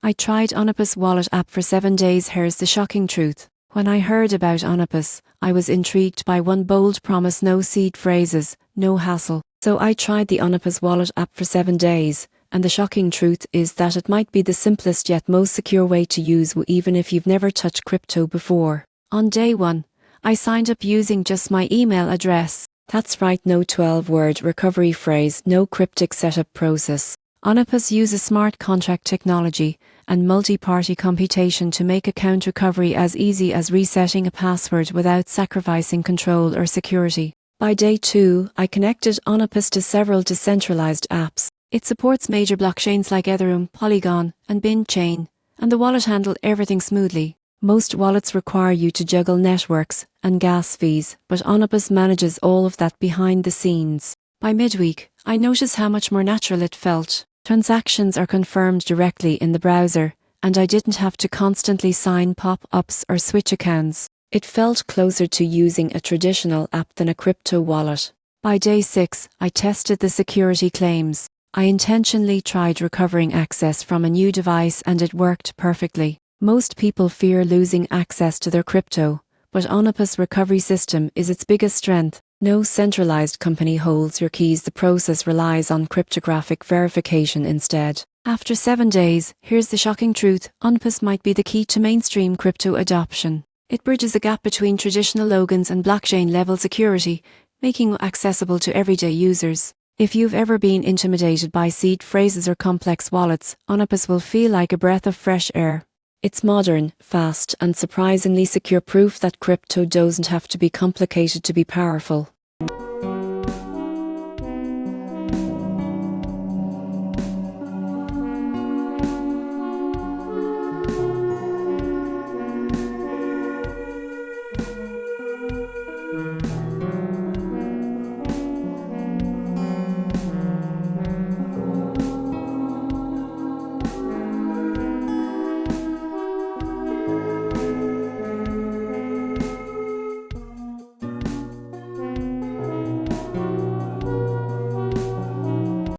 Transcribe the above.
I tried UniPass wallet app for 7 days. Here's the shocking truth. When I heard about UniPass, I was intrigued by one bold promise: no seed phrases, no hassle. So I tried the UniPass wallet app for 7 days, and the shocking truth is that it might be the simplest yet most secure way to use even if you've never touched crypto before. On day 1, I signed up using just my email address. That's right, no 12-word recovery phrase, no cryptic setup process. UniPass uses smart contract technology and multi-party computation to make account recovery as easy as resetting a password without sacrificing control or security. By day 2, I connected UniPass to several decentralized apps. It supports major blockchains like Ethereum, Polygon, and Chain, and the wallet handled everything smoothly. Most wallets require you to juggle networks and gas fees, but UniPass manages all of that behind the scenes. By midweek, I noticed how much more natural it felt. Transactions are confirmed directly in the browser, and I didn't have to constantly sign pop-ups or switch accounts. It felt closer to using a traditional app than a crypto wallet. By day 6, I tested the security claims. I intentionally tried recovering access from a new device and it worked perfectly. Most people fear losing access to their crypto, but UniPass recovery system is its biggest strength. No centralized company holds your keys. The process relies on cryptographic verification instead. After 7 days, here's the shocking truth: UniPass might be the key to mainstream crypto adoption. It bridges the gap between traditional logins and blockchain-level security, making it accessible to everyday users. If you've ever been intimidated by seed phrases or complex wallets, UniPass will feel like a breath of fresh air. It's modern, fast, and surprisingly secure, proof that crypto doesn't have to be complicated to be powerful.